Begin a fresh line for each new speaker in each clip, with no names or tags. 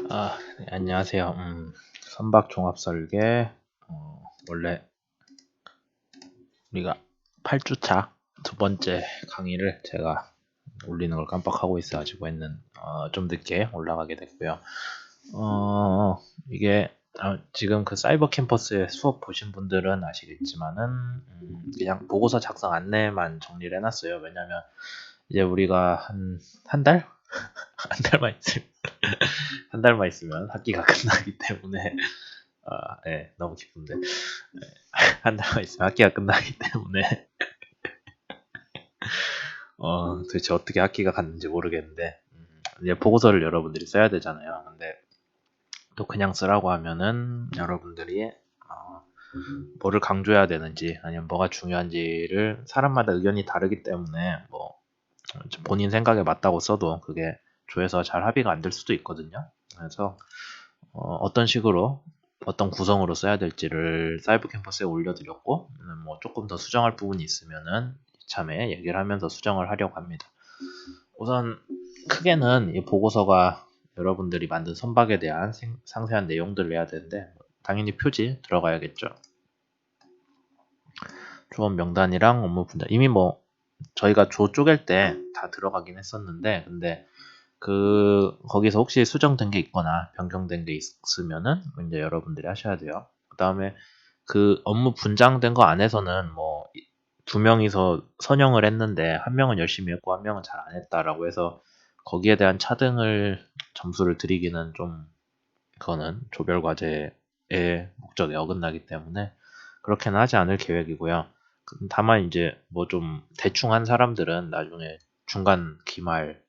네, 안녕하세요. 선박 종합 설계. 원래 우리가 8주차 두 번째 강의를 제가 올리는 걸 깜빡하고 있어가지고 좀 늦게 올라가게 됐고요. 이게 지금 그 사이버 캠퍼스의 수업 보신 분들은 아시겠지만은 그냥 보고서 작성 안내만 정리를 해놨어요. 왜냐면 이제 우리가 한 달? 한 달만 있으면 한 달만 있으면 학기가 끝나기 때문에 네, 너무 기쁜데 한 달만 있으면 학기가 끝나기 때문에 도대체 어떻게 학기가 갔는지 모르겠는데 이제 보고서를 여러분들이 써야 되잖아요. 근데 또 그냥 쓰라고 하면은 여러분들이 뭐를 강조해야 되는지 아니면 뭐가 중요한지를 사람마다 의견이 다르기 때문에 뭐 본인 생각에 맞다고 써도 그게 조에서 잘 합의가 안 될 수도 있거든요. 그래서 어떤 식으로 어떤 구성으로 써야 될지를 사이버 캠퍼스에 올려드렸고 뭐 조금 더 수정할 부분이 있으면은 이참에 얘기를 하면서 수정을 하려고 합니다. 우선 크게는 이 보고서가 여러분들이 만든 선박에 대한 상세한 내용들을 해야 되는데 당연히 표지 들어가야겠죠. 조업 명단이랑 업무 분장 이미 뭐 저희가 조 쪼갤 때 다 들어가긴 했었는데 근데 거기서 혹시 수정된 게 있거나 변경된 게 있으면은 이제 여러분들이 하셔야 돼요. 그 다음에 그 업무 분장된 거 안에서는 뭐 두 명이서 선형을 했는데 한 명은 열심히 했고 한 명은 잘 안 했다라고 해서 거기에 대한 차등을 점수를 드리기는 좀 그거는 조별 과제의 목적에 어긋나기 때문에 그렇게는 하지 않을 계획이고요. 다만 이제 뭐 좀 대충 한 사람들은 나중에 중간 기말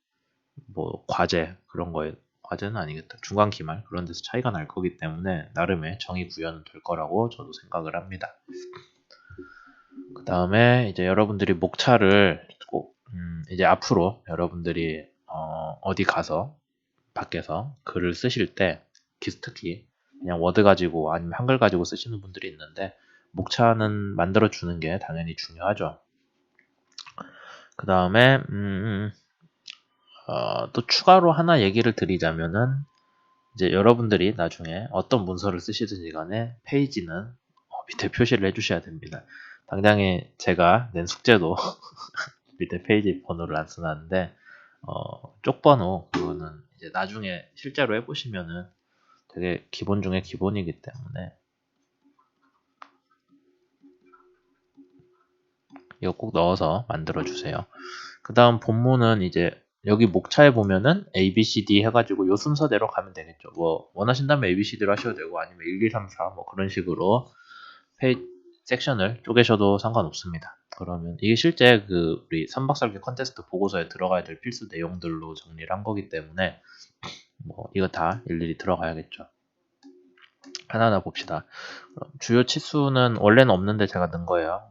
뭐 과제 그런 거에 과제는 아니겠다. 중간 기말 그런 데서 차이가 날 거기 때문에 나름의 정의 구현은 될 거라고 저도 생각을 합니다. 그 다음에 이제 여러분들이 목차를 꼭 이제 앞으로 여러분들이 어디 가서 밖에서 글을 쓰실 때 특히 그냥 워드 가지고 아니면 한글 가지고 쓰시는 분들이 있는데 목차는 만들어 주는 게 당연히 중요하죠. 그 다음에 또 추가로 하나 얘기를 드리자면은 이제 여러분들이 나중에 어떤 문서를 쓰시든지 간에 페이지는 밑에 표시를 해주셔야 됩니다. 당장에 제가 낸 숙제도 밑에 페이지 번호를 안 써놨는데 쪽번호 그거는 이제 나중에 실제로 해보시면은 되게 기본 중에 기본이기 때문에 이거 꼭 넣어서 만들어 주세요. 그 다음 본문은 이제 여기 목차에 보면은 A, B, C, D 해가지고 요 순서대로 가면 되겠죠. 뭐 원하신다면 A, B, C, D로 하셔도 되고 아니면 1, 2, 3, 4 뭐 그런 식으로 섹션을 쪼개셔도 상관없습니다. 그러면 이게 실제 우리 선박설계 컨테스트 보고서에 들어가야 될 필수 내용들로 정리를 한 거기 때문에 뭐 이거 다 일일이 들어가야겠죠. 하나하나 봅시다. 주요 치수는 원래는 없는데 제가 넣은 거예요.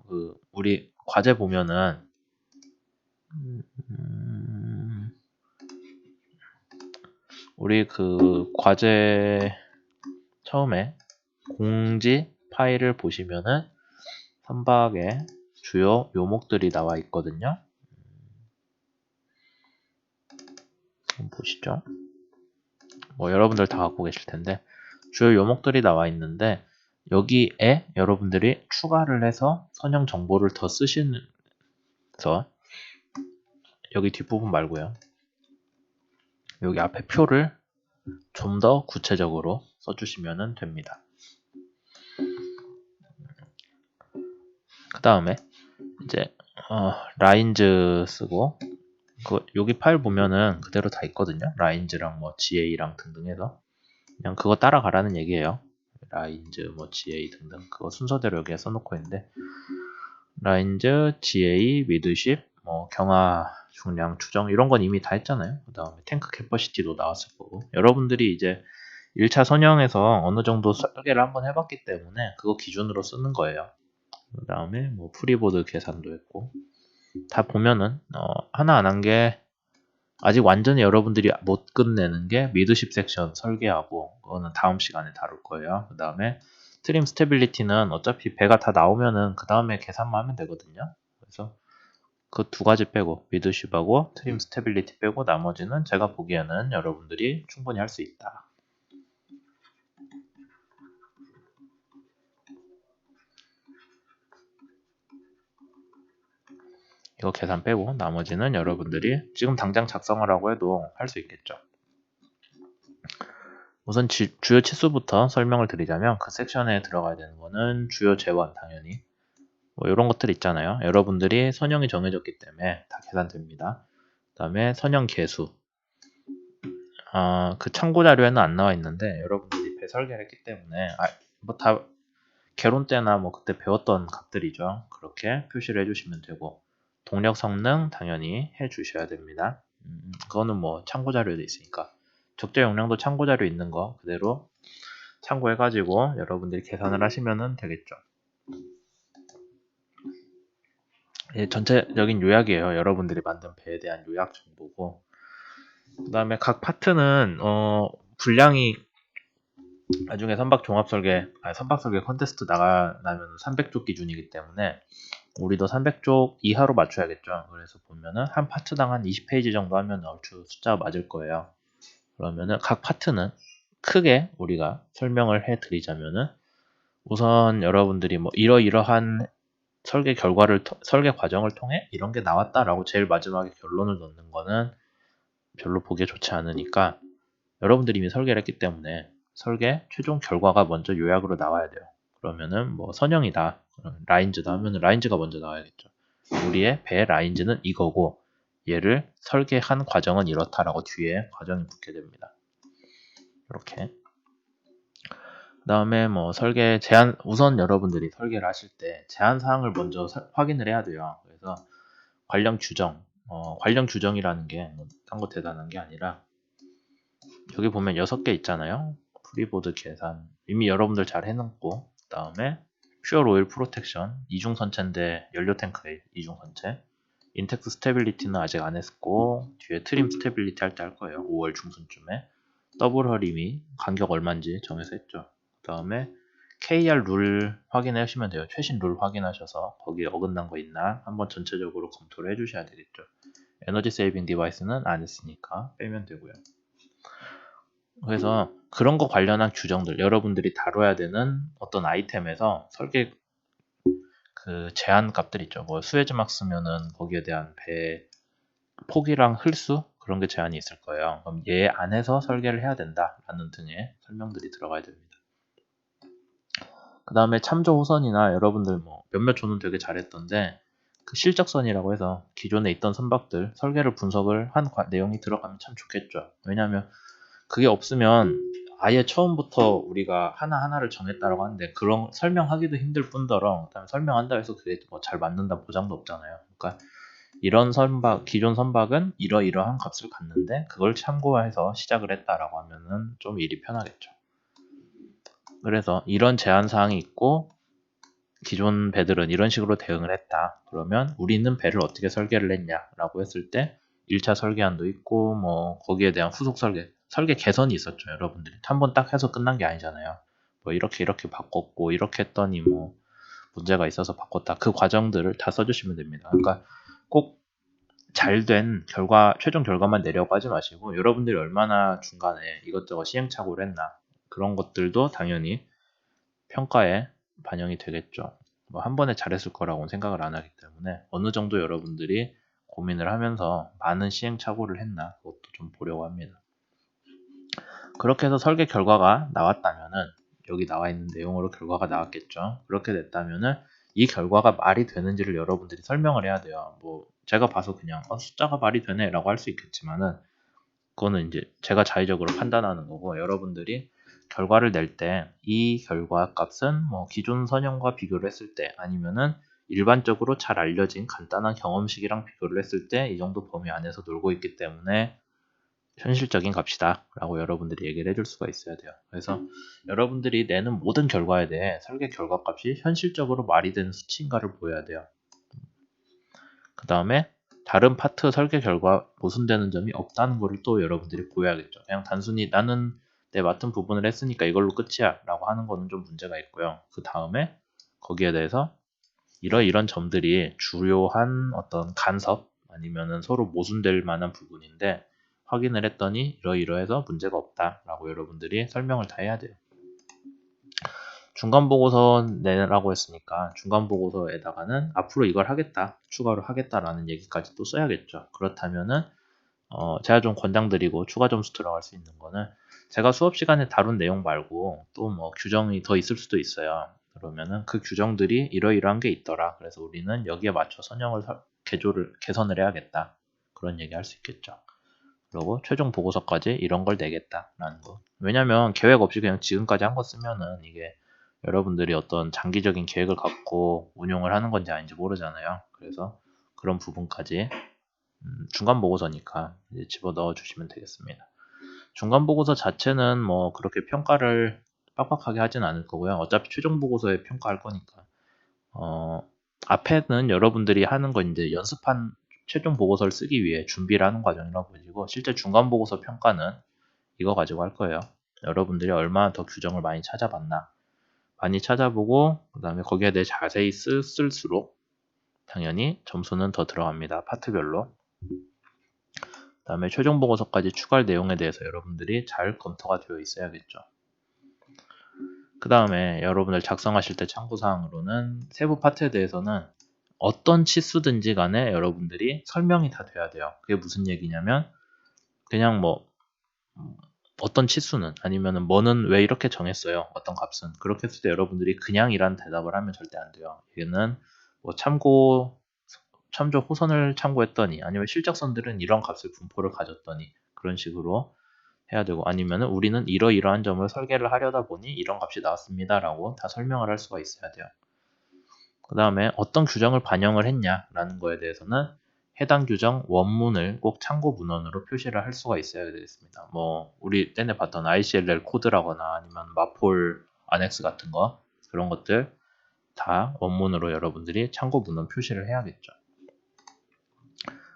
우리 과제 보면은 우리 과제 처음에 공지 파일을 보시면은 선박의 주요 요목들이 나와 있거든요. 한번 보시죠. 뭐 여러분들 다 갖고 계실 텐데 주요 요목들이 나와 있는데 여기에 여러분들이 추가를 해서 선형 정보를 더 쓰시면서 여기 뒷부분 말고요. 여기 앞에 표를 좀 더 구체적으로 써주시면 됩니다. 그 다음에 이제 라인즈 쓰고 여기 파일 보면은 그대로 다 있거든요. 라인즈랑 뭐 GA랑 등등 해서 그냥 그거 따라가라는 얘기예요. 라인즈 뭐 GA 등등 그거 순서대로 여기에 써놓고 있는데 라인즈, GA, 미드십, 뭐 경하 중량 추정 이런 건 이미 다 했잖아요. 그 다음에 탱크 캐퍼시티도 나왔을 거고 여러분들이 이제 1차 선형에서 어느 정도 설계를 한번 해봤기 때문에 그거 기준으로 쓰는 거예요. 그 다음에 뭐 프리보드 계산도 했고 다 보면은 하나 안 한 게 아직 완전히 여러분들이 못 끝내는 게 미드십 섹션 설계하고 그거는 다음 시간에 다룰 거예요. 그 다음에 트림 스테빌리티는 어차피 배가 다 나오면은 그 다음에 계산만 하면 되거든요. 그래서 그 두 가지 빼고 미드십하고 트림 스테빌리티 빼고 나머지는 제가 보기에는 여러분들이 충분히 할 수 있다. 이거 계산 빼고 나머지는 여러분들이 지금 당장 작성하라고 해도 할 수 있겠죠. 우선 주요 치수부터 설명을 드리자면 그 섹션에 들어가야 되는 거는 주요 재원 당연히 뭐 이런 것들 있잖아요. 여러분들이 선형이 정해졌기 때문에 다 계산됩니다. 그 다음에 선형 개수 그 참고 자료에는 안 나와 있는데 여러분들이 배 설계를 했기 때문에 뭐 다 개론 때나 뭐 그때 배웠던 값들이죠. 그렇게 표시를 해주시면 되고 동력 성능 당연히 해주셔야 됩니다. 그거는 뭐 참고 자료에도 있으니까 적재 용량도 참고 자료 있는 거 그대로 참고해가지고 여러분들이 계산을 하시면 되겠죠. 예, 전체적인 요약이에요. 여러분들이 만든 배에 대한 요약 정보고 그 다음에 각 파트는 분량이 나중에 선박 설계 컨테스트 나가면 300쪽 기준이기 때문에 우리도 300쪽 이하로 맞춰야겠죠. 그래서 보면은 한 파트당 한 20페이지 정도 하면 얼추 숫자가 맞을 거예요. 그러면은 각 파트는 크게 우리가 설명을 해 드리자면은 우선 여러분들이 뭐 이러이러한 설계 과정을 통해 이런 게 나왔다라고 제일 마지막에 결론을 넣는 거는 별로 보기에 좋지 않으니까 여러분들이 이미 설계를 했기 때문에 설계 최종 결과가 먼저 요약으로 나와야 돼요. 그러면은 뭐 선형이다. 라인즈다 하면 라인즈가 먼저 나와야겠죠. 우리의 배 라인즈는 이거고 얘를 설계한 과정은 이렇다라고 뒤에 과정이 붙게 됩니다. 이렇게. 그 다음에 뭐 설계 우선 여러분들이 설계를 하실 때 제한 사항을 먼저 확인을 해야 돼요. 그래서 관련 규정이라는 게 딴 거 대단한 게 아니라 여기 보면 6개 있잖아요. 프리보드 계산 이미 여러분들 잘 해놓고 그 다음에 퓨얼 오일 프로텍션 이중선체인데 연료탱크에 이중선체 인텍스 스테빌리티는 아직 안 했고 뒤에 트림 스테빌리티 할 때 할 거예요. 5월 중순쯤에 더블 헐임이 간격 얼마인지 정해서 했죠. 그 다음에 KR 룰 확인해 주시면 돼요. 최신 룰 확인하셔서 거기에 어긋난 거 있나 한번 전체적으로 검토를 해주셔야 되겠죠. 에너지 세이빙 디바이스는 안 했으니까 빼면 되고요. 그래서 그런 거 관련한 규정들 여러분들이 다뤄야 되는 어떤 아이템에서 설계 그 제한 값들 있죠. 뭐 수에즈막 쓰면은 거기에 대한 배 폭이랑 흘수 그런 게 제한이 있을 거예요. 그럼 얘 안에서 설계를 해야 된다라는 등의 설명들이 들어가야 됩니다. 그 다음에 참조 호선이나 여러분들 뭐 몇몇 조는 되게 잘했던데 그 실적선이라고 해서 기존에 있던 선박들 설계를 분석을 한 내용이 들어가면 참 좋겠죠. 왜냐하면 그게 없으면 아예 처음부터 우리가 하나하나를 정했다라고 하는데 그런 설명하기도 힘들 뿐더러 그다음에 설명한다 해서 그게 뭐 잘 맞는다 보장도 없잖아요. 그러니까 이런 기존 선박은 이러이러한 값을 갖는데 그걸 참고해서 시작을 했다라고 하면은 좀 일이 편하겠죠. 그래서 이런 제한 사항이 있고 기존 배들은 이런 식으로 대응을 했다. 그러면 우리는 배를 어떻게 설계를 했냐라고 했을 때 1차 설계안도 있고 뭐 거기에 대한 후속 설계 개선이 있었죠. 여러분들이 한 번 딱 해서 끝난 게 아니잖아요. 뭐 이렇게 바꿨고 이렇게 했더니 뭐 문제가 있어서 바꿨다. 그 과정들을 다 써주시면 됩니다. 그러니까 꼭 잘된 최종 결과만 내려고 하지 마시고 여러분들이 얼마나 중간에 이것저것 시행착오를 했나 그런 것들도 당연히 평가에 반영이 되겠죠. 뭐 한 번에 잘했을 거라고는 생각을 안 하기 때문에 어느 정도 여러분들이 고민을 하면서 많은 시행착오를 했나 그것도 좀 보려고 합니다. 그렇게 해서 설계 결과가 나왔다면은 여기 나와 있는 내용으로 결과가 나왔겠죠. 그렇게 됐다면은 이 결과가 말이 되는지를 여러분들이 설명을 해야 돼요. 뭐 제가 봐서 그냥 숫자가 말이 되네 라고 할 수 있겠지만은 그거는 이제 제가 자의적으로 판단하는 거고 여러분들이 결과를 낼 때 이 결과 값은 뭐 기존 선형과 비교를 했을 때 아니면은 일반적으로 잘 알려진 간단한 경험식이랑 비교를 했을 때 이 정도 범위 안에서 놀고 있기 때문에 현실적인 값이다 라고 여러분들이 얘기를 해줄 수가 있어야 돼요. 그래서 여러분들이 내는 모든 결과에 대해 설계 결과값이 현실적으로 말이 되는 수치인가를 보여야 돼요. 그 다음에 다른 파트 설계 결과 모순되는 점이 없다는 것을 또 여러분들이 보여야겠죠. 그냥 단순히 나는 내 맡은 부분을 했으니까 이걸로 끝이야 라고 하는 거는 좀 문제가 있고요. 그 다음에 거기에 대해서 이런 점들이 주요한 어떤 간섭 아니면은 서로 모순될 만한 부분인데 확인을 했더니 이러이러해서 문제가 없다 라고 여러분들이 설명을 다 해야 돼요. 중간 보고서 내라고 했으니까 중간 보고서에다가는 앞으로 이걸 하겠다, 추가로 하겠다라는 얘기까지 또 써야겠죠. 그렇다면은 제가 좀 권장드리고 추가 점수 들어갈 수 있는 거는 제가 수업 시간에 다룬 내용 말고 또 뭐 규정이 더 있을 수도 있어요. 그러면은 그 규정들이 이러이러한 게 있더라. 그래서 우리는 여기에 맞춰 선형을 개선을 해야겠다. 그런 얘기 할 수 있겠죠. 그리고 최종 보고서까지 이런 걸 내겠다라는 거. 왜냐면 계획 없이 그냥 지금까지 한 거 쓰면은 이게 여러분들이 어떤 장기적인 계획을 갖고 운용을 하는 건지 아닌지 모르잖아요. 그래서 그런 부분까지 중간 보고서니까 이제 집어넣어 주시면 되겠습니다. 중간 보고서 자체는 뭐 그렇게 평가를 빡빡하게 하진 않을 거고요. 어차피 최종 보고서에 평가할 거니까. 앞에는 여러분들이 하는 건 이제 연습한 최종 보고서를 쓰기 위해 준비를 하는 과정이라고 보시고, 실제 중간 보고서 평가는 이거 가지고 할 거예요. 여러분들이 얼마나 더 규정을 많이 찾아봤나. 많이 찾아보고 그 다음에 거기에 대해 자세히 쓸수록 당연히 점수는 더 들어갑니다. 파트별로. 그 다음에 최종 보고서까지 추가할 내용에 대해서 여러분들이 잘 검토가 되어 있어야겠죠. 그 다음에 여러분들 작성하실 때 참고사항으로는 세부 파트에 대해서는 어떤 치수든지 간에 여러분들이 설명이 다 돼야 돼요. 그게 무슨 얘기냐면 그냥 뭐 어떤 치수는 아니면은 뭐는 왜 이렇게 정했어요. 어떤 값은. 그렇게 했을 때 여러분들이 그냥이란 대답을 하면 절대 안 돼요. 얘는 뭐 참조 호선을 참고했더니 아니면 실적선들은 이런 값을 분포를 가졌더니 그런 식으로 해야 되고, 아니면은 우리는 이러이러한 점을 설계를 하려다 보니 이런 값이 나왔습니다 라고 다 설명을 할 수가 있어야 돼요. 그 다음에 어떤 규정을 반영을 했냐라는 거에 대해서는 해당 규정 원문을 꼭 참고 문헌으로 표시를 할 수가 있어야 되겠습니다. 뭐 우리 때문에 봤던 ICLL 코드라거나 아니면 마폴 안엑스 같은 거, 그런 것들 다 원문으로 여러분들이 참고 문헌 표시를 해야겠죠.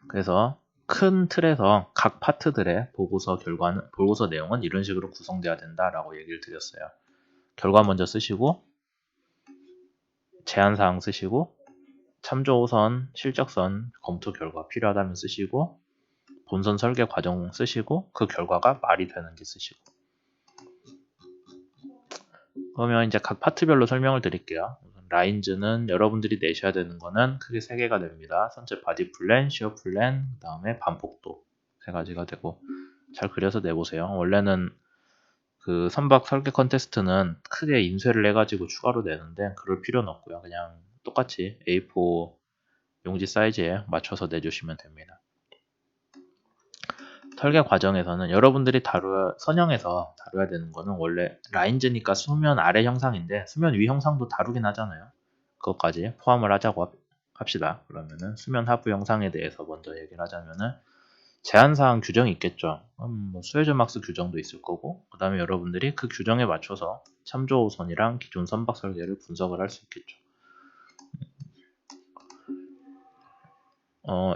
그래서 큰 틀에서 각 파트들의 보고서 내용은 이런 식으로 구성돼야 된다라고 얘기를 드렸어요. 결과 먼저 쓰시고, 제한사항 쓰시고, 참조선, 실적선, 검토 결과 필요하다면 쓰시고, 본선 설계 과정 쓰시고, 그 결과가 말이 되는지 쓰시고. 그러면 이제 각 파트별로 설명을 드릴게요. 라인즈는 여러분들이 내셔야 되는 거는 크게 3개가 됩니다. 선체 바디 플랜, 시어 플랜, 그 다음에 반복도 3가지가 되고, 잘 그려서 내보세요. 원래는 그 선박 설계 컨테스트는 크게 인쇄를 해가지고 추가로 내는데 그럴 필요는 없고요. 그냥 똑같이 A4 용지 사이즈에 맞춰서 내주시면 됩니다. 설계 과정에서는 여러분들이 선형에서 다뤄야 되는 거는 원래 라인즈니까 수면 아래 형상인데 수면 위 형상도 다루긴 하잖아요. 그것까지 포함을 하자고 합시다. 그러면은 수면 하부 형상에 대해서 먼저 얘기를 하자면은 제한사항 규정이 있겠죠. 뭐 수혜점막스 규정도 있을 거고, 그 다음에 여러분들이 그 규정에 맞춰서 참조선이랑 기존 선박 설계를 분석을 할 수 있겠죠.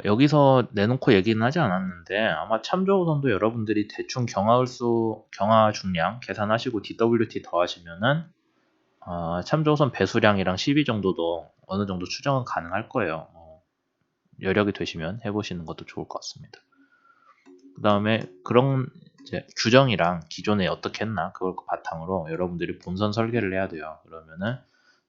여기서 내놓고 얘기는 하지 않았는데 아마 참조선도 여러분들이 대충 경화 중량 계산하시고 DWT 더하시면은 참조선 배수량이랑 시비 정도도 어느 정도 추정은 가능할 거예요. 여력이 되시면 해보시는 것도 좋을 것 같습니다. 그 다음에 그런 이제 규정이랑 기존에 어떻게 했나 그걸 바탕으로 여러분들이 본선 설계를 해야 돼요. 그러면은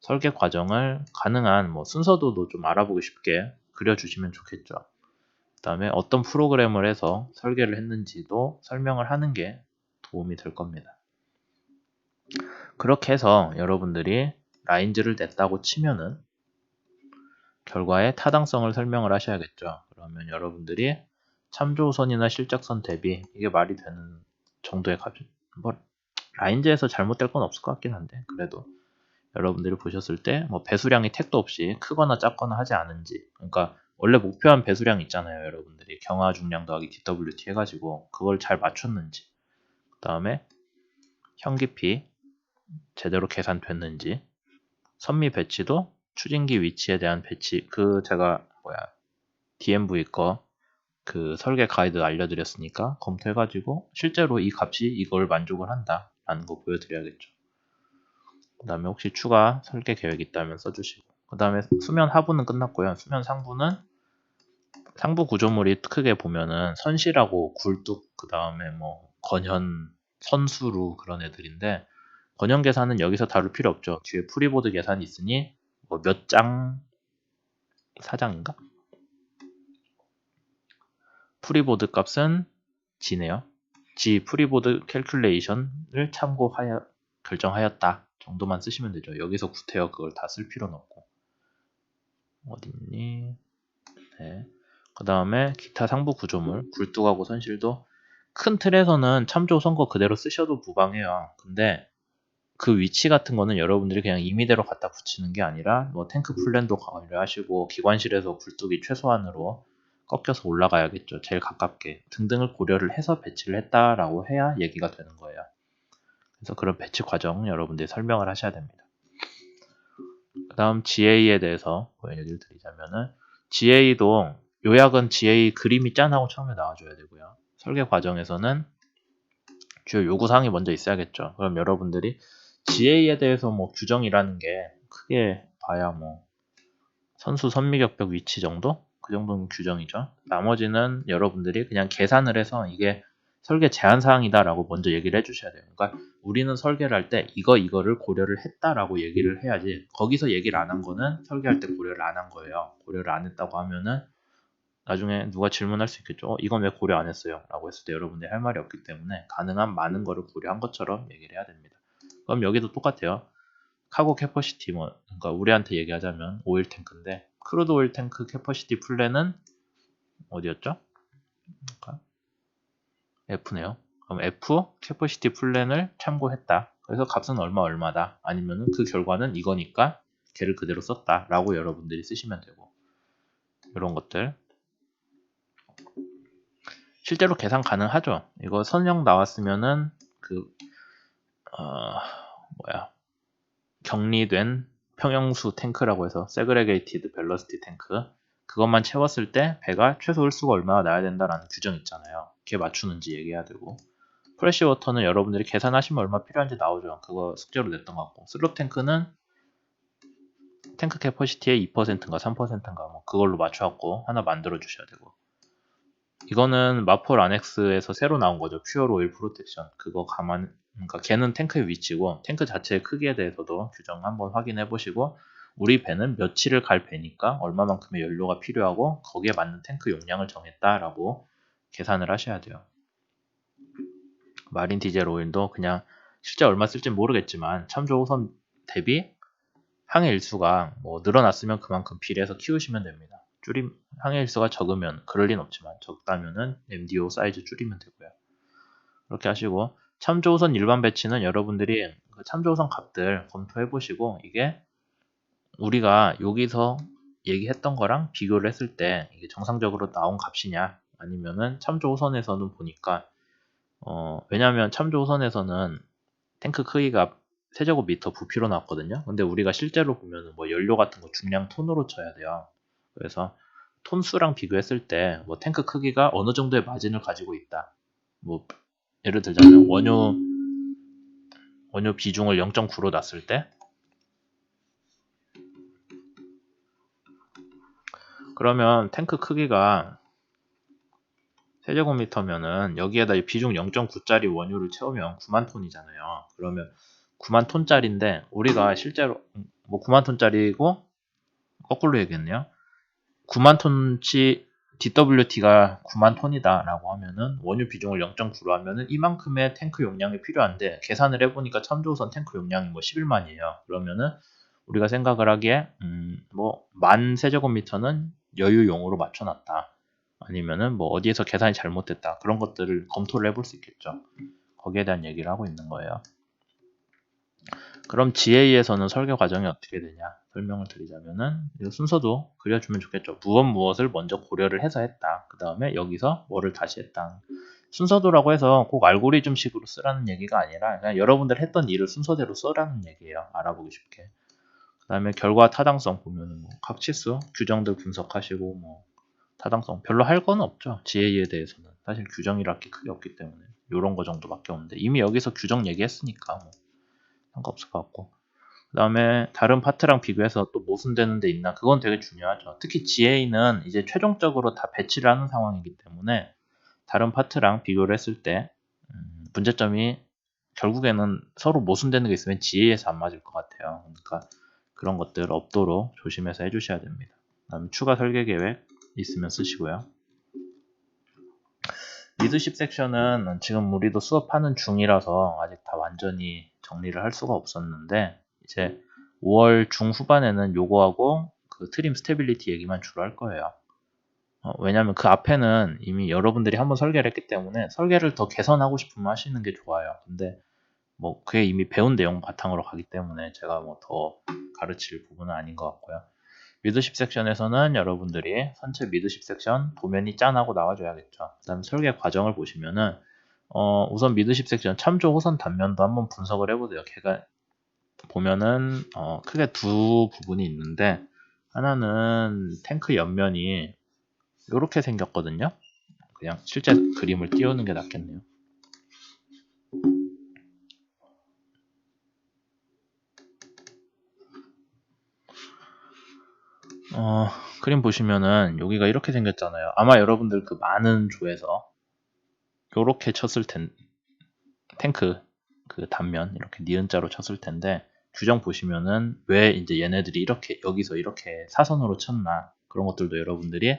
설계 과정을 가능한 뭐 순서도도 좀 알아보기 쉽게 그려주시면 좋겠죠. 그 다음에 어떤 프로그램을 해서 설계를 했는지도 설명을 하는 게 도움이 될 겁니다. 그렇게 해서 여러분들이 라인즈를 냈다고 치면은 결과의 타당성을 설명을 하셔야겠죠. 그러면 여러분들이 참조선이나 실적선 대비 이게 말이 되는 정도의 값이 뭐 라인즈에서 잘못될 건 없을 것 같긴 한데, 그래도 여러분들이 보셨을 때 뭐 배수량이 택도 없이 크거나 작거나 하지 않은지, 그러니까 원래 목표한 배수량 있잖아요. 여러분들이 경화 중량 더하기 DWT 해가지고 그걸 잘 맞췄는지, 그 다음에 형 깊이 제대로 계산됐는지, 선미 배치도 추진기 위치에 대한 배치, 제가 DMV 거 그 설계 가이드 알려드렸으니까 검토해가지고 실제로 이 값이 이걸 만족을 한다 라는 거 보여드려야겠죠. 그 다음에 혹시 추가 설계 계획 있다면 써주시고, 그 다음에 수면 하부는 끝났고요. 수면 상부는 상부 구조물이 크게 보면은 선실하고 굴뚝, 그 다음에 뭐 건현, 선수루 그런 애들인데, 권형 계산은 여기서 다룰 필요 없죠. 뒤에 프리보드 계산이 있으니 뭐 몇 장, 4장인가? 프리보드 값은 G네요. G 프리보드 캘큘레이션을 참고하여 결정하였다 정도만 쓰시면 되죠. 여기서 구태여 그걸 다 쓸 필요는 없고. 어딨니? 네. 그 다음에 기타 상부 구조물, 굴뚝하고 선실도 큰 틀에서는 참조 선거 그대로 쓰셔도 무방해요. 근데 그 위치 같은 거는 여러분들이 그냥 임의대로 갖다 붙이는 게 아니라 뭐 탱크 플랜도 고려하시고 기관실에서 굴뚝이 최소한으로 꺾여서 올라가야겠죠. 제일 가깝게 등등을 고려를 해서 배치를 했다라고 해야 얘기가 되는 거예요. 그래서 그런 배치 과정 여러분들이 설명을 하셔야 됩니다. 그 다음 GA에 대해서 얘기를 드리자면은 GA도 요약은 GA 그림이 짠하고 처음에 나와줘야 되고요. 설계 과정에서는 주요 요구사항이 먼저 있어야겠죠. 그럼 여러분들이 GA에 대해서 뭐 규정이라는 게 크게 봐야 뭐 선수 선미격벽 위치 정도? 그 정도는 규정이죠. 나머지는 여러분들이 그냥 계산을 해서 이게 설계 제한사항이다 라고 먼저 얘기를 해주셔야 돼요. 그러니까 우리는 설계를 할 때 이거를 고려를 했다라고 얘기를 해야지 거기서 얘기를 안 한 거는 설계할 때 고려를 안 한 거예요. 고려를 안 했다고 하면은 나중에 누가 질문할 수 있겠죠. 이건 왜 고려 안 했어요? 라고 했을 때 여러분들이 할 말이 없기 때문에 가능한 많은 거를 고려한 것처럼 얘기를 해야 됩니다. 그럼 여기도 똑같아요. 카고 캐퍼시티 그러니까 우리한테 얘기하자면 오일 탱크인데 크루드 오일 탱크 캐퍼시티 플랜은 어디였죠? 그러니까 F네요. 그럼 F 캐퍼시티 플랜을 참고했다. 그래서 값은 얼마다. 아니면은 그 결과는 이거니까 걔를 그대로 썼다. 라고 여러분들이 쓰시면 되고 이런 것들 실제로 계산 가능하죠. 이거 선형 나왔으면은 격리된 평형수 탱크라고 해서 세그레게이티드 벨러스티 탱크 그것만 채웠을 때 배가 최소 홀수가 얼마나 나야 된다라는 규정 있잖아요. 그게 맞추는지 얘기해야 되고 프레시워터는 여러분들이 계산하시면 얼마 필요한지 나오죠. 그거 숙제로 냈던 것 같고 슬롭 탱크는 탱크 캐퍼시티의 2%인가 3%인가 뭐 그걸로 맞춰갖고 하나 만들어 주셔야 되고 이거는 마폴 아넥스에서 새로 나온 거죠. 퓨어 오일 프로텍션 그거 그러니까 걔는 탱크의 위치고 탱크 자체의 크기에 대해서도 규정 한번 확인해 보시고 우리 배는 며칠을 갈 배니까 얼마만큼의 연료가 필요하고 거기에 맞는 탱크 용량을 정했다라고 계산을 하셔야 돼요. 마린 디젤 오일도 그냥 실제 얼마 쓸지 모르겠지만 참조 호선 대비 항해 일수가 뭐 늘어났으면 그만큼 비례해서 키우시면 됩니다. 항해 일수가 적으면 그럴 리는 없지만 적다면은 MDO 사이즈 줄이면 되고요. 그렇게 하시고 참조우선 일반 배치는 여러분들이 그 참조우선 값들 검토해 보시고 이게 우리가 여기서 얘기했던 거랑 비교를 했을 때 이게 정상적으로 나온 값이냐 아니면은 참조우선에서는 보니까 왜냐하면 참조우선에서는 탱크 크기가 세제곱미터 부피로 나왔거든요. 근데 우리가 실제로 보면은 뭐 연료 같은 거 중량 톤으로 쳐야 돼요. 그래서 톤수랑 비교했을 때 뭐 탱크 크기가 어느 정도의 마진을 가지고 있다. 뭐 예를 들자면 원유 비중을 0.9로 놨을 때 그러면 탱크 크기가 세제곱미터면은 여기에다 비중 0.9짜리 원유를 채우면 9만 톤이잖아요. 그러면 9만 톤짜리인데 우리가 실제로 뭐 9만 톤짜리고 거꾸로 얘기했네요. 9만 톤치 DWT가 9만 톤이다 라고 하면은 원유 비중을 0.9로 하면은 이만큼의 탱크 용량이 필요한데 계산을 해보니까 참조우선 탱크 용량이 뭐 11만이에요. 그러면은 우리가 생각을 하기에 뭐 10,000세제곱미터는 여유용으로 맞춰놨다. 아니면은 뭐 어디에서 계산이 잘못됐다. 그런 것들을 검토를 해볼 수 있겠죠. 거기에 대한 얘기를 하고 있는 거예요. 그럼 GA에서는 설계 과정이 어떻게 되냐 설명을 드리자면은 이 순서도 그려주면 좋겠죠. 무엇을 먼저 고려를 해서 했다. 그 다음에 여기서 뭐를 다시 했다. 순서도라고 해서 꼭 알고리즘식으로 쓰라는 얘기가 아니라 그냥 여러분들 했던 일을 순서대로 써라는 얘기예요. 알아보기 쉽게. 그 다음에 결과 타당성 보면은 뭐 각치수 규정들 분석하시고 뭐 타당성 별로 할 건 없죠. GA에 대해서는 사실 규정이랄 게 크게 없기 때문에 요런 거 정도밖에 없는데 이미 여기서 규정 얘기했으니까 뭐 상관없을 것 같고 그 다음에 다른 파트랑 비교해서 또 모순되는 데 있나 그건 되게 중요하죠. 특히 GA는 이제 최종적으로 다 배치를 하는 상황이기 때문에 다른 파트랑 비교를 했을 때 문제점이 결국에는 서로 모순되는 게 있으면 GA에서 안 맞을 것 같아요. 그러니까 그런 것들 없도록 조심해서 해주셔야 됩니다. 그다음에 추가 설계 계획 있으면 쓰시고요. 리더십 섹션은 지금 우리도 수업하는 중이라서 아직 다 완전히 정리를 할 수가 없었는데, 이제 5월 중후반에는 요거하고 그 트림 스테빌리티 얘기만 주로 할 거예요. 왜냐면 그 앞에는 이미 여러분들이 한번 설계를 했기 때문에 설계를 더 개선하고 싶으면 하시는 게 좋아요. 근데 뭐 그게 이미 배운 내용 바탕으로 가기 때문에 제가 뭐 더 가르칠 부분은 아닌 것 같고요. 리더십 섹션에서는 여러분들이 선체 리더십 섹션 도면이 짠하고 나와줘야겠죠. 그 다음에 설계 과정을 보시면은 우선 리더십 섹션 참조 호선 단면도 한번 분석을 해보세요. 걔가 보면은 크게 두 부분이 있는데, 하나는 탱크 옆면이 이렇게 생겼거든요. 그냥 실제 그림을 띄우는 게 낫겠네요. 그림 보시면은 여기가 이렇게 생겼잖아요. 아마 여러분들 그 많은 조에서 이렇게 쳤을 텐 탱크 그 단면 이렇게 니은자로 쳤을 텐데, 규정 보시면은 왜 이제 얘네들이 이렇게 여기서 이렇게 사선으로 쳤나, 그런 것들도 여러분들이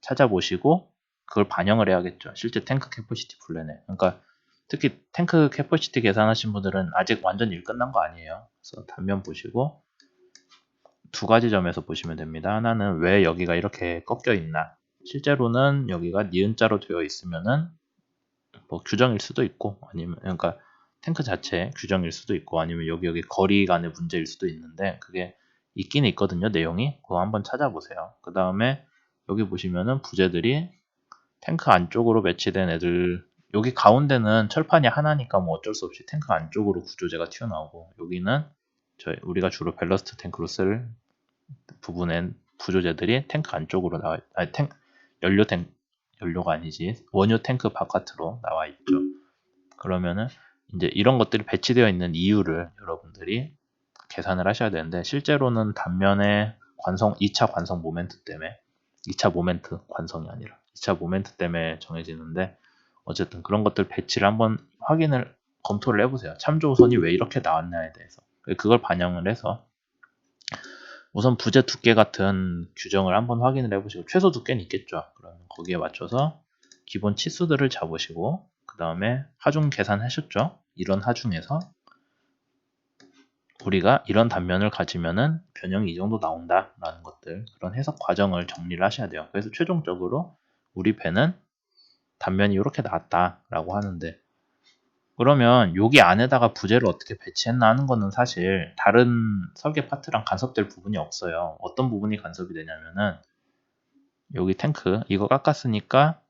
찾아보시고 그걸 반영을 해야겠죠. 실제 탱크 캐퍼시티 플랜에. 그러니까 특히 탱크 캐퍼시티 계산하신 분들은 아직 완전 일 끝난 거 아니에요. 그래서 단면 보시고 두 가지 점에서 보시면 됩니다. 하나는 왜 여기가 이렇게 꺾여 있나. 실제로는 여기가 니은자로 되어 있으면은 뭐 규정일 수도 있고, 아니면 그러니까 탱크 자체 규정일 수도 있고, 아니면 여기 거리 간의 문제일 수도 있는데, 그게 있긴 있거든요. 내용이. 그거 한번 찾아보세요. 그 다음에 여기 보시면은 부재들이 탱크 안쪽으로 배치된 애들, 여기 가운데는 철판이 하나니까 뭐 어쩔 수 없이 탱크 안쪽으로 구조재가 튀어나오고, 여기는 우리가 주로 밸러스트 탱크로 쓸 부분엔 구조재들이 탱크 안쪽으로 나와, 아니 연료가 아니지, 원유 탱크 바깥으로 나와 있죠. 그러면은 이제 이런 것들이 배치되어 있는 이유를 여러분들이 계산을 하셔야 되는데, 실제로는 단면의 관성 2차 관성 모멘트 때문에, 2차 모멘트 관성이 아니라 2차 모멘트 때문에 정해지는데, 어쨌든 그런 것들 배치를 한번 검토를 해보세요. 참조선이 왜 이렇게 나왔냐에 대해서. 그걸 반영을 해서 우선 부재 두께 같은 규정을 한번 확인을 해보시고, 최소 두께는 있겠죠. 그러면 거기에 맞춰서 기본 치수들을 잡으시고, 그 다음에 하중 계산하셨죠. 이런 하중에서 우리가 이런 단면을 가지면은 변형이 이 정도 나온다 라는 것들, 그런 해석 과정을 정리를 하셔야 돼요. 그래서 최종적으로 우리 배는 단면이 이렇게 나왔다 라고 하는데, 그러면 여기 안에다가 부재를 어떻게 배치했나 하는 거는 사실 다른 설계 파트랑 간섭될 부분이 없어요. 어떤 부분이 간섭이 되냐면은, 여기 탱크 이거 깎았으니까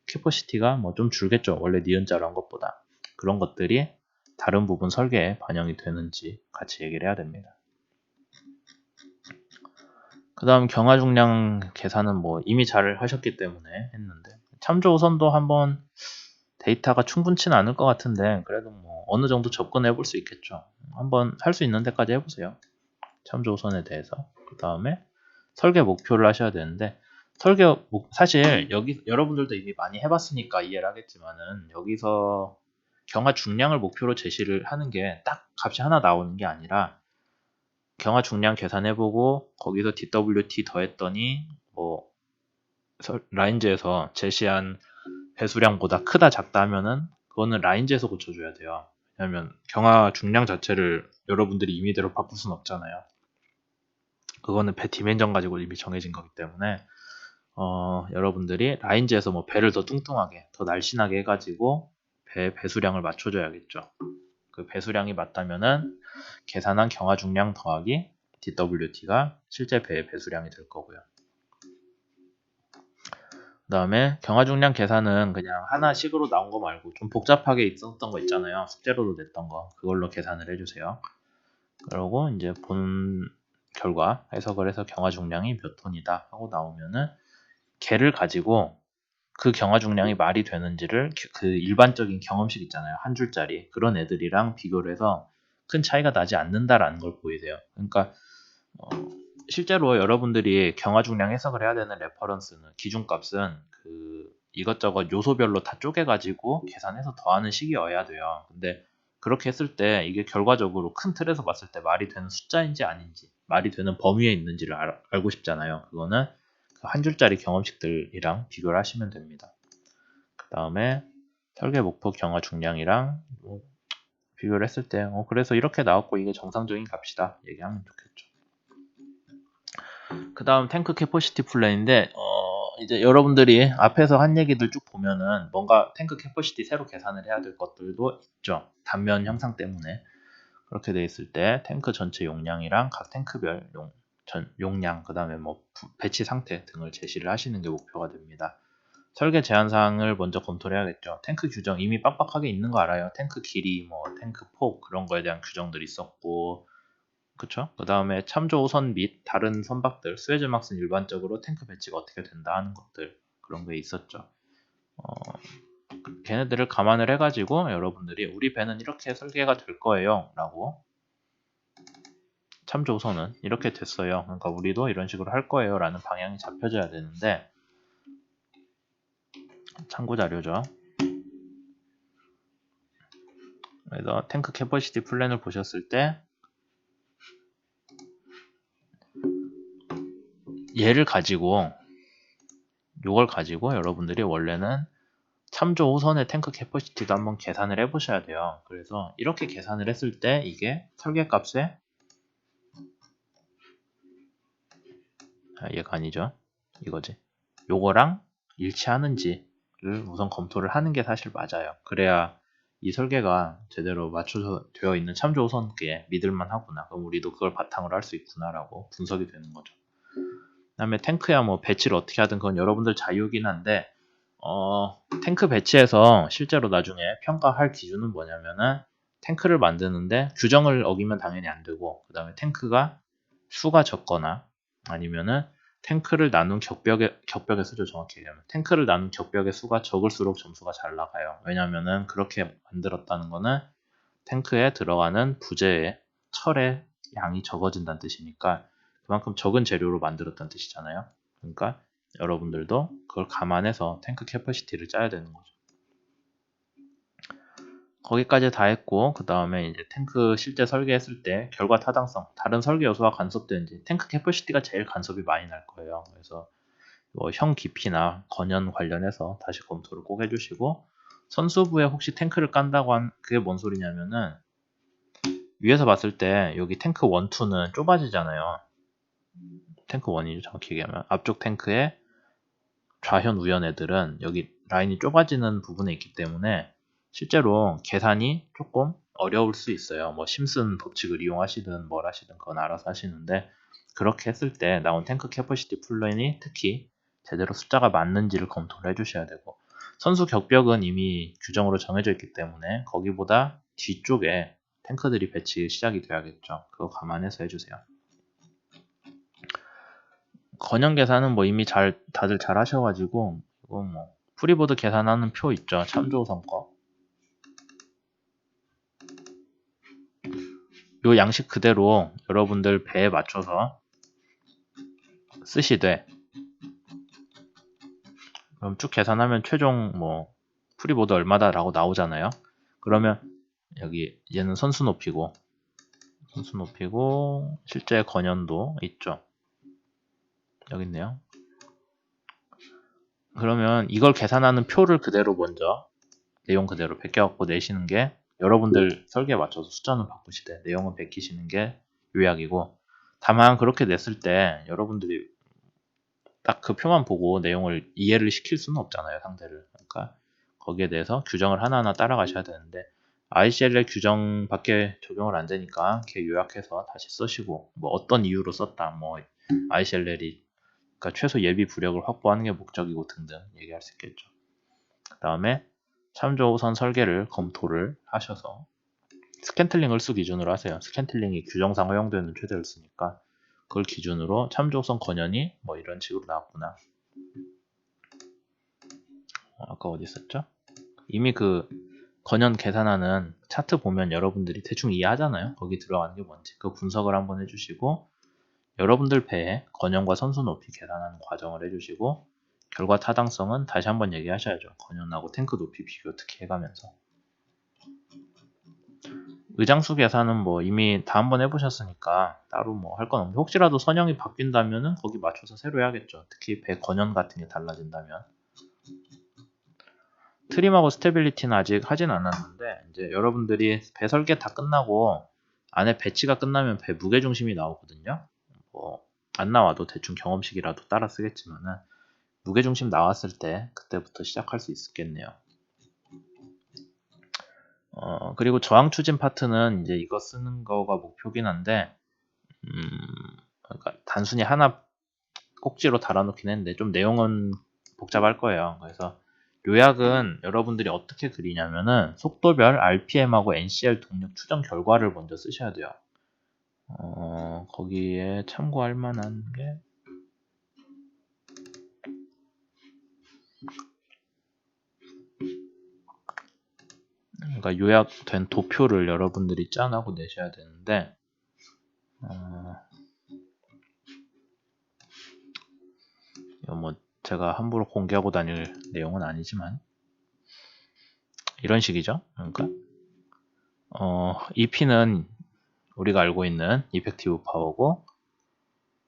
캐퍼시티가 뭐 좀 줄겠죠. 원래 니은자로 한 것보다. 그런 것들이 다른 부분 설계에 반영이 되는지 같이 얘기를 해야 됩니다. 그 다음 경화 중량 계산은 뭐 이미 잘 하셨기 때문에 했는데, 참조 우선도 한번 데이터가 충분치는 않을 것 같은데 그래도 뭐 어느 정도 접근해 볼 수 있겠죠. 한번 할 수 있는 데까지 해보세요. 참조 우선에 대해서. 그 다음에 설계 목표를 하셔야 되는데, 사실 여기 여러분들도 이미 많이 해봤으니까 이해를 하겠지만은, 여기서 경화 중량을 목표로 제시를 하는 게 딱 값이 하나 나오는 게 아니라, 경화 중량 계산해보고 거기서 DWT 더했더니 뭐 라인즈에서 제시한 배수량보다 크다 작다 하면은 그거는 라인즈에서 고쳐줘야 돼요. 왜냐면 경화 중량 자체를 여러분들이 임의대로 바꿀 수는 없잖아요. 그거는 배 디멘전 가지고 이미 정해진 거기 때문에 여러분들이 라인즈에서 뭐 배를 더 뚱뚱하게 더 날씬하게 해가지고 배수량을 맞춰줘야겠죠. 그 배수량이 맞다면은 계산한 경화 중량 더하기 DWT가 실제 배의 배수량이 될 거고요. 그 다음에 경화 중량 계산은 그냥 하나식으로 나온 거 말고 좀 복잡하게 있었던 거 있잖아요. 숙제로도 냈던 거, 그걸로 계산을 해주세요. 그리고 이제 본 결과 해석을 해서 경화 중량이 몇 톤이다 하고 나오면은 걔를 가지고 그 경화 중량이 말이 되는지를 그 일반적인 경험식 있잖아요. 한 줄짜리. 그런 애들이랑 비교를 해서 큰 차이가 나지 않는다라는 걸 보이세요. 그러니까 실제로 여러분들이 경화 중량 해석을 해야 되는 레퍼런스는, 기준값은 그 이것저것 요소별로 다 쪼개가지고 계산해서 더하는 식이어야 돼요. 근데 그렇게 했을 때 이게 결과적으로 큰 틀에서 봤을 때 말이 되는 숫자인지 아닌지, 말이 되는 범위에 있는지를 알고 싶잖아요. 그거는 한 줄짜리 경험식들이랑 비교를 하시면 됩니다. 그 다음에 설계 목표 경화 중량이랑 비교를 했을 때 그래서 이렇게 나왔고 이게 정상적인 값이다 얘기하면 좋겠죠. 그 다음 탱크 캐퍼시티 플랜인데 이제 여러분들이 앞에서 한 얘기들 쭉 보면은 뭔가 탱크 캐퍼시티 새로 계산을 해야 될 것들도 있죠. 단면 형상 때문에. 그렇게 돼 있을 때 탱크 전체 용량이랑 각 탱크별 용량, 그 다음에 뭐 배치 상태 등을 제시를 하시는 게 목표가 됩니다. 설계 제한 사항을 먼저 검토를 해야겠죠. 탱크 규정 이미 빡빡하게 있는 거 알아요. 탱크 길이, 뭐 탱크 폭 그런 거에 대한 규정들이 있었고, 그쵸? 그 다음에 참조 호선 및 다른 선박들, 스웨즈막스는 일반적으로 탱크 배치가 어떻게 된다 하는 것들, 그런 게 있었죠. 걔네들을 감안을 해가지고 여러분들이 우리 배는 이렇게 설계가 될 거예요 라고, 참조 호선은 이렇게 됐어요, 그러니까 우리도 이런 식으로 할 거예요 라는 방향이 잡혀져야 되는데, 참고 자료죠. 그래서 탱크 캐퍼시티 플랜을 보셨을 때 얘를 가지고, 요걸 가지고 여러분들이 원래는 참조 호선의 탱크 캐퍼시티도 한번 계산을 해 보셔야 돼요. 그래서 이렇게 계산을 했을 때 이게 설계값에, 얘가 아니죠, 이거지, 요거랑 일치하는지를 우선 검토를 하는 게 사실 맞아요. 그래야 이 설계가 제대로 맞춰서 되어 있는 참조 호선께 믿을만 하구나, 그럼 우리도 그걸 바탕으로 할 수 있구나 라고 분석이 되는 거죠. 그 다음에 탱크야 뭐 배치를 어떻게 하든 그건 여러분들 자유긴 한데, 탱크 배치에서 실제로 나중에 평가할 기준은 뭐냐면은, 탱크를 만드는데 규정을 어기면 당연히 안 되고, 그 다음에 탱크가 수가 적거나 아니면은 탱크를 나눈 격벽의 수죠, 정확히 얘기하면 탱크를 나눈 격벽의 수가 적을수록 점수가 잘 나가요. 왜냐면은 그렇게 만들었다는 거는 탱크에 들어가는 부재의 철의 양이 적어진다는 뜻이니까 그만큼 적은 재료로 만들었다는 뜻이잖아요. 그러니까 여러분들도 그걸 감안해서 탱크 캐퍼시티를 짜야 되는 거죠. 거기까지 다 했고, 그 다음에 이제 탱크 실제 설계했을 때 결과 타당성, 다른 설계 요소와 간섭되는지, 탱크 캐퍼시티가 제일 간섭이 많이 날 거예요. 그래서 뭐 형 깊이나 건연 관련해서 다시 검토를 꼭 해주시고, 선수부에 혹시 탱크를 깐다고 한 그게 뭔 소리냐면은, 위에서 봤을 때 여기 탱크 1, 2는 좁아지잖아요. 탱크 1이죠, 정확히 얘기하면. 앞쪽 탱크의 좌현 우현 애들은 여기 라인이 좁아지는 부분에 있기 때문에 실제로 계산이 조금 어려울 수 있어요. 뭐 심슨 법칙을 이용하시든 뭘 하시든 그건 알아서 하시는데, 그렇게 했을 때 나온 탱크 캐퍼시티 플랜이 특히 제대로 숫자가 맞는지를 검토를 해주셔야 되고, 선수 격벽은 이미 규정으로 정해져 있기 때문에 거기보다 뒤쪽에 탱크들이 배치 시작이 돼야겠죠. 그거 감안해서 해주세요. 건형 계산은 뭐 이미 다들 잘 하셔가지고, 이거 뭐 프리보드 계산하는 표 있죠, 참조선 거. 요 양식 그대로 여러분들 배에 맞춰서 쓰시되, 그럼 쭉 계산하면 최종 뭐 프리보드 얼마다 라고 나오잖아요. 그러면 여기 얘는 선수 높이고 실제 건연도 있죠, 여기 있네요. 그러면 이걸 계산하는 표를 그대로 먼저 내용 그대로 베껴갖고 내시는 게, 여러분들 설계에 맞춰서 숫자는 바꾸시되 내용은 베끼시는 게 요약이고, 다만 그렇게 냈을 때 여러분들이 딱 그 표만 보고 내용을 이해를 시킬 수는 없잖아요, 상대를. 그러니까 거기에 대해서 규정을 하나하나 따라가셔야 되는데, ICLL 규정밖에 적용을 안 되니까 걔 요약해서 다시 쓰시고, 뭐 어떤 이유로 썼다, 뭐 ICLL이 그러니까 최소 예비 부력을 확보하는 게 목적이고 등등 얘기할 수 있겠죠. 그 다음에 참조선 설계를 검토를 하셔서 스캔틀링을 수 기준으로 하세요. 스캔틀링이 규정상 허용되는 최대를 쓰니까 그걸 기준으로 참조선 건연이 뭐 이런 식으로 나왔구나. 아까 어디 있었죠? 이미 그 건연 계산하는 차트 보면 여러분들이 대충 이해하잖아요. 거기 들어가는 게 뭔지. 그 분석을 한번 해주시고, 여러분들 배에 건연과 선수 높이 계산하는 과정을 해주시고, 결과 타당성은 다시 한번 얘기하셔야죠. 건연하고 탱크 높이 비교 특히 해가면서. 의장수 계산은 뭐 이미 다한번 해보셨으니까 따로 뭐 할 건 없는데, 혹시라도 선형이 바뀐다면은 거기 맞춰서 새로 해야겠죠. 특히 배 건연 같은 게 달라진다면. 트림하고 스테빌리티는 아직 하진 않았는데, 이제 여러분들이 배 설계 다 끝나고 안에 배치가 끝나면 배 무게중심이 나오거든요. 뭐 안 나와도 대충 경험식이라도 따라 쓰겠지만은 무게중심 나왔을 때 그때부터 시작할 수 있겠네요. 그리고 저항 추진 파트는 이제 이거 쓰는 거가 목표긴 한데, 그러니까 단순히 하나 꼭지로 달아놓긴 했는데 좀 내용은 복잡할 거예요. 그래서 요약은 여러분들이 어떻게 그리냐면은 속도별 RPM하고 NCR 동력 추정 결과를 먼저 쓰셔야 돼요. 거기에 참고할 만한 게, 그러니까 요약된 도표를 여러분들이 짠하고 내셔야 되는데, 이거 뭐 제가 함부로 공개하고 다닐 내용은 아니지만 이런 식이죠. 그러니까 EP는 우리가 알고 있는 이펙티브 파워고,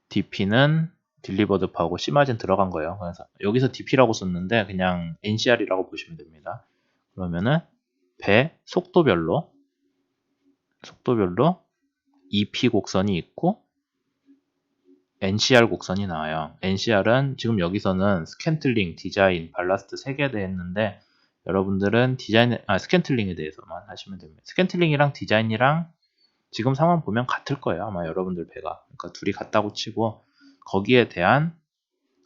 DP는 딜리버드 파워고, C마진 들어간 거예요. 그래서 여기서 DP라고 썼는데 그냥 NCR이라고 보시면 됩니다. 그러면은 배 속도별로 EP 곡선이 있고 NCR 곡선이 나와요. NCR은 지금 여기서는 스캔틀링, 디자인, 발라스트 3개 됐는데, 여러분들은 스캔틀링에 대해서만 하시면 됩니다. 스캔틀링이랑 디자인이랑 지금 상황 보면 같을 거예요. 아마 여러분들 배가. 그러니까 둘이 같다고 치고 거기에 대한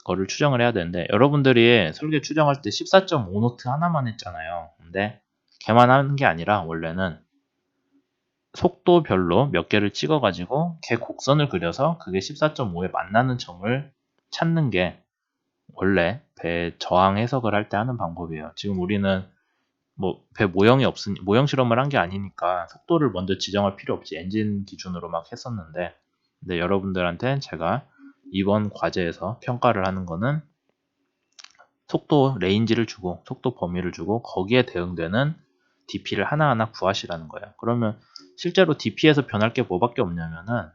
거를 추정을 해야 되는데, 여러분들이 설계 추정할 때 14.5노트 하나만 했잖아요. 근데 걔만 하는 게 아니라 원래는 속도별로 몇 개를 찍어가지고 걔 곡선을 그려서 그게 14.5에 만나는 점을 찾는 게 원래 배 저항 해석을 할 때 하는 방법이에요. 지금 우리는 뭐 배 모형이 없으니 모형 실험을 한 게 아니니까 속도를 먼저 지정할 필요 없이 엔진 기준으로 막 했었는데, 근데 여러분들한테 제가 이번 과제에서 평가를 하는 거는 속도 레인지를 주고 속도 범위를 주고 거기에 대응되는 DP를 하나하나 구하시라는 거예요. 그러면 실제로 DP에서 변할 게 뭐밖에 없냐면은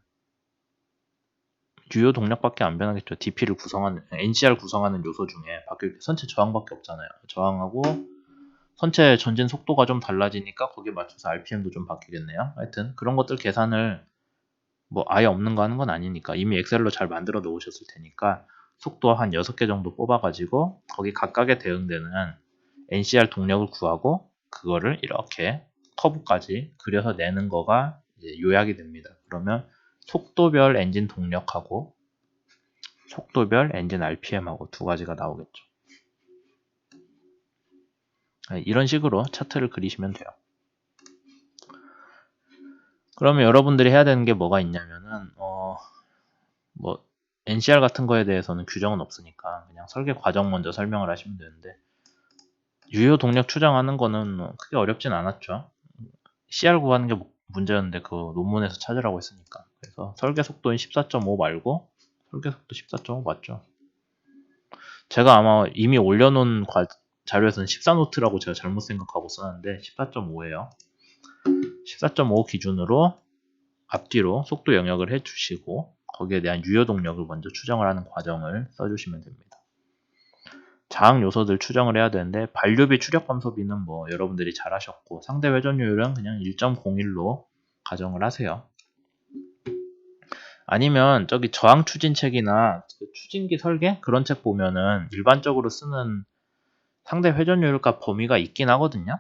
유효 동력밖에 안 변하겠죠. DP를 구성하는, NCR 구성하는 요소 중에 바뀔 게 선체 저항밖에 없잖아요. 저항하고 선체 전진 속도가 좀 달라지니까 거기에 맞춰서 RPM도 좀 바뀌겠네요. 하여튼 그런 것들 계산을 뭐 아예 없는 거 하는 건 아니니까 이미 엑셀로 잘 만들어 놓으셨을 테니까 속도 한 6개 정도 뽑아가지고 거기 각각에 대응되는 NCR 동력을 구하고 그거를 이렇게 커브까지 그려서 내는 거가 이제 요약이 됩니다. 그러면 속도별 엔진 동력하고 속도별 엔진 RPM하고 두 가지가 나오겠죠. 이런 식으로 차트를 그리시면 돼요. 그러면 여러분들이 해야 되는 게 뭐가 있냐면은 뭐 NCR 같은 거에 대해서는 규정은 없으니까 그냥 설계 과정 먼저 설명을 하시면 되는데, 유효 동력 추정하는 거는 크게 어렵진 않았죠. CR 구하는 게 문제였는데 그 논문에서 찾으라고 했으니까. 그래서 설계 속도는 14.5 말고 설계 속도 14.5 맞죠. 제가 아마 이미 올려놓은 자료에서는 14노트라고 제가 잘못 생각하고 썼는데 14.5예요. 14.5 기준으로 앞뒤로 속도 영역을 해주시고 거기에 대한 유효 동력을 먼저 추정을 하는 과정을 써주시면 됩니다. 자항 요소들 추정을 해야 되는데, 반류비 추력 감소비는 뭐 여러분들이 잘 하셨고, 상대 회전율은 그냥 1.01로 가정을 하세요. 아니면 저기 저항 추진책이나 추진기 설계 그런 책 보면은 일반적으로 쓰는 상대 회전율과 범위가 있긴 하거든요.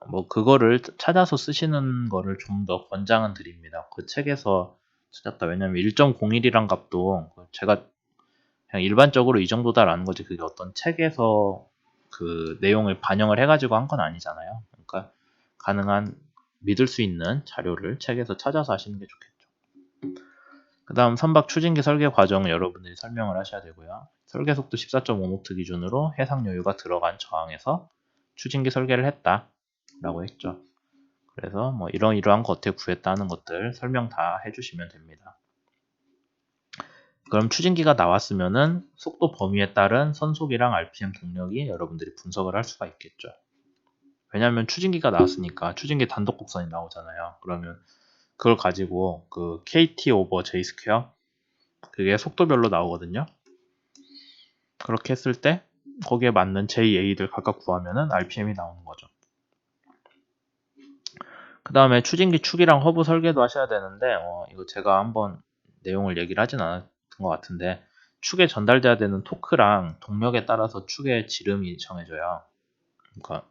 뭐 그거를 찾아서 쓰시는 거를 좀 더 권장은 드립니다. 그 책에서 찾았다. 왜냐면 1.01이란 값도 제가 그냥 일반적으로 이 정도다라는 거지, 그게 어떤 책에서 그 내용을 반영을 해가지고 한 건 아니잖아요. 그러니까 가능한 믿을 수 있는 자료를 책에서 찾아서 하시는 게 좋겠죠. 그 다음 선박 추진기 설계 과정을 여러분들이 설명을 하셔야 되고요. 설계 속도 14.5노트 기준으로 해상 여유가 들어간 저항에서 추진기 설계를 했다라고 했죠. 그래서 뭐 이러한 거 어떻게 구했다는 것들 설명 다 해주시면 됩니다. 그럼 추진기가 나왔으면은 속도 범위에 따른 선속이랑 RPM 동력이 여러분들이 분석을 할 수가 있겠죠. 왜냐하면 추진기가 나왔으니까 추진기 단독 곡선이 나오잖아요. 그러면 그걸 가지고 그 KT 오버 J 스퀘어 그게 속도별로 나오거든요. 그렇게 했을 때 거기에 맞는 JA들 각각 구하면은 RPM이 나오는 거죠. 그 다음에 추진기 축이랑 허브 설계도 하셔야 되는데 이거 제가 한번 내용을 얘기를 하진 않았던 것 같은데 축에 전달돼야 되는 토크랑 동력에 따라서 축의 지름이 정해져요. 그러니까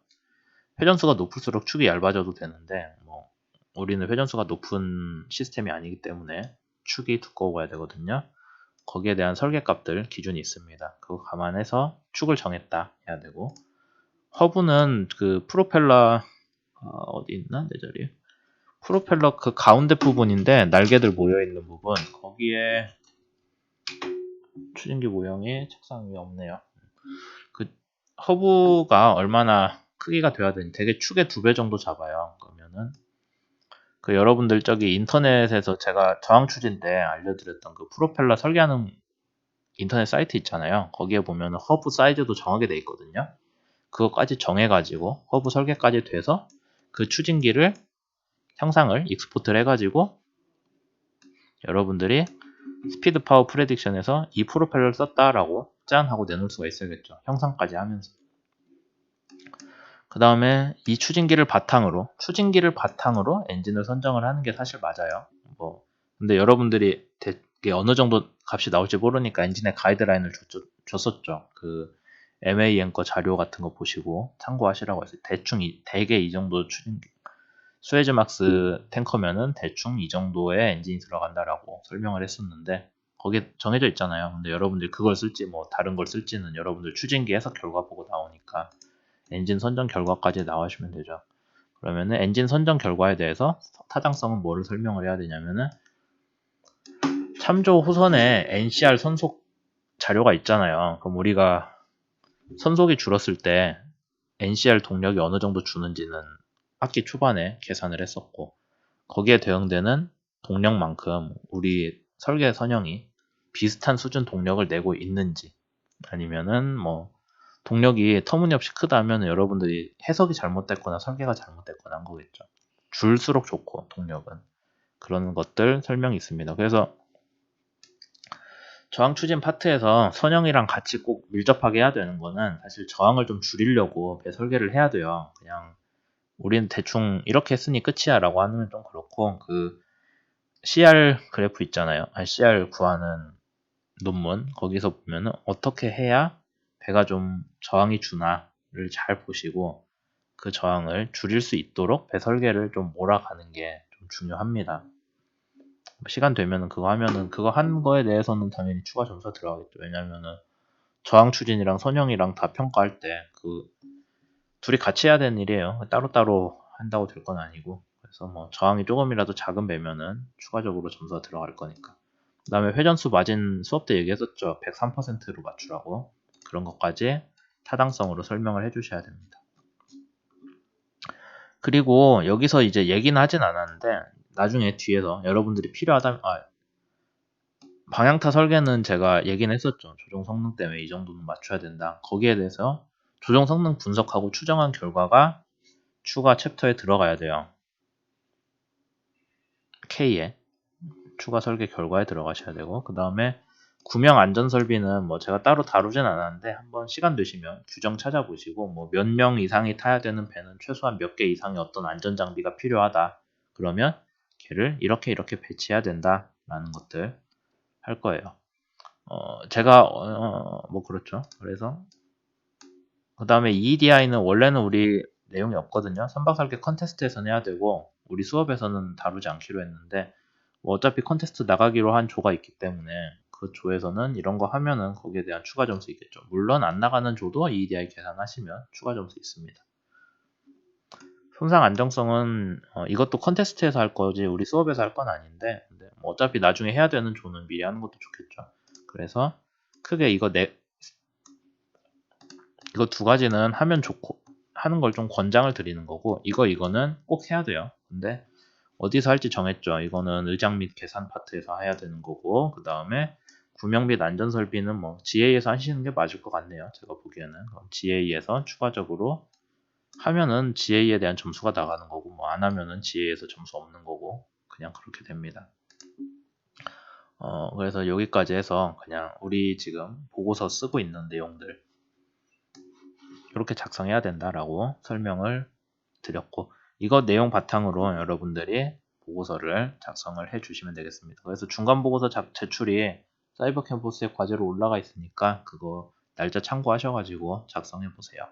회전수가 높을수록 축이 얇아져도 되는데 뭐 우리는 회전수가 높은 시스템이 아니기 때문에 축이 두꺼워야 되거든요. 거기에 대한 설계값들 기준이 있습니다. 그거 감안해서 축을 정했다 해야 되고 허브는 그 프로펠러 어디 있나 내 자리에 프로펠러 그 가운데 부분인데 날개들 모여있는 부분 거기에 추진기 모형이 책상 위에 없네요. 그 허브가 얼마나 크기가 돼야 되니 되게 축의 2배 정도 잡아요. 그러면은 그 여러분들 저기 인터넷에서 제가 저항 추진 때 알려드렸던 그 프로펠러 설계하는 인터넷 사이트 있잖아요. 거기에 보면 허브 사이즈도 정하게 돼 있거든요. 그거까지 정해가지고 허브 설계까지 돼서 그 추진기를 형상을 익스포트를 해가지고 여러분들이 스피드 파워 프레딕션에서 이 프로펠러를 썼다라고 짠 하고 내놓을 수가 있어야겠죠. 형상까지 하면서. 그 다음에 이 추진기를 바탕으로 엔진을 선정을 하는 게 사실 맞아요. 근데 여러분들이 되게 어느 정도 값이 나올지 모르니까 엔진의 가이드라인을 줬었죠. 그 MAN 거 자료 같은 거 보시고 참고하시라고 했어요. 대충 대개 이 정도 추진기 스웨즈막스 탱커면은 대충 이 정도의 엔진이 들어간다라고 설명을 했었는데 거기에 정해져 있잖아요. 근데 여러분들이 그걸 쓸지 뭐 다른 걸 쓸지는 여러분들 추진기 해석 결과 보고 나오니까 엔진 선정 결과까지 나와주시면 되죠. 그러면은 엔진 선정 결과에 대해서 타당성은 뭐를 설명을 해야 되냐면은 참조 호선에 NCR 선속 자료가 있잖아요. 그럼 우리가 선속이 줄었을 때 NCR 동력이 어느 정도 주는지는 학기 초반에 계산을 했었고 거기에 대응되는 동력만큼 우리 설계 선형이 비슷한 수준 동력을 내고 있는지 아니면은 뭐 동력이 터무니없이 크다면 여러분들이 해석이 잘못됐거나 설계가 잘못됐거나 한 거겠죠. 줄수록 좋고 동력은 그런 것들 설명이 있습니다. 그래서 저항 추진 파트에서 선형이랑 같이 꼭 밀접하게 해야 되는 거는 사실 저항을 좀 줄이려고 배 설계를 해야 돼요. 그냥 우리는 대충 이렇게 했으니 끝이야 라고 하면 좀 그렇고 그 CR 그래프 있잖아요. CR 구하는 논문 거기서 보면은 어떻게 해야 배가 좀 저항이 주나를 잘 보시고 그 저항을 줄일 수 있도록 배 설계를 좀 몰아가는 게 좀 중요합니다. 시간 되면은 그거 하면은 그거 한 거에 대해서는 당연히 추가 점수가 들어가겠죠. 왜냐면은 저항 추진이랑 선형이랑 다 평가할 때 그 둘이 같이 해야 되는 일이에요. 따로따로 한다고 될 건 아니고. 그래서 뭐 저항이 조금이라도 작은 배면은 추가적으로 점수가 들어갈 거니까. 그 다음에 회전수 마진 수업 때 얘기했었죠. 103%로 맞추라고. 그런 것까지 타당성으로 설명을 해주셔야 됩니다. 그리고 여기서 이제 얘기는 하진 않았는데 나중에 뒤에서 여러분들이 필요하다면 방향타 설계는 제가 얘기는 했었죠. 조종 성능 때문에 이 정도는 맞춰야 된다. 거기에 대해서 조종 성능 분석하고 추정한 결과가 추가 챕터에 들어가야 돼요. K에 추가 설계 결과에 들어가셔야 되고 그 다음에 구명 안전 설비는 뭐 제가 따로 다루진 않았는데 한번 시간 되시면 규정 찾아보시고 뭐 몇 명 이상이 타야 되는 배는 최소한 몇 개 이상의 어떤 안전 장비가 필요하다. 그러면 걔를 이렇게 배치해야 된다라는 것들 할 거예요. 제가 뭐 그렇죠. 그래서 그 다음에 EEDI는 원래는 우리 내용이 없거든요. 선박설계 컨테스트에서는 해야 되고 우리 수업에서는 다루지 않기로 했는데 뭐 어차피 컨테스트 나가기로 한 조가 있기 때문에 그 조에서는 이런 거 하면은 거기에 대한 추가 점수 있겠죠. 물론 안 나가는 조도 EEDI 계산하시면 추가 점수 있습니다. 손상 안정성은 이것도 컨테스트에서 할 거지 우리 수업에서 할 건 아닌데 근데 뭐 어차피 나중에 해야 되는 조는 미리 하는 것도 좋겠죠. 그래서 크게 이거 두 가지는 하면 좋고 하는 걸 좀 권장을 드리는 거고 이거는 꼭 해야 돼요. 근데 어디서 할지 정했죠. 이거는 의장 및 계산 파트에서 해야 되는 거고 그 다음에 구명 및 안전 설비는 뭐 GA에서 하시는 게 맞을 것 같네요. 제가 보기에는 그럼 GA에서 추가적으로 하면은 GA에 대한 점수가 나가는 거고, 뭐 안 하면은 GA에서 점수 없는 거고, 그냥 그렇게 됩니다. 그래서 여기까지 해서 그냥 우리 지금 보고서 쓰고 있는 내용들 이렇게 작성해야 된다라고 설명을 드렸고, 이거 내용 바탕으로 여러분들이 보고서를 작성을 해 주시면 되겠습니다. 그래서 중간 보고서 제출이 사이버 캠퍼스의 과제로 올라가 있으니까 그거 날짜 참고하셔가지고 작성해 보세요.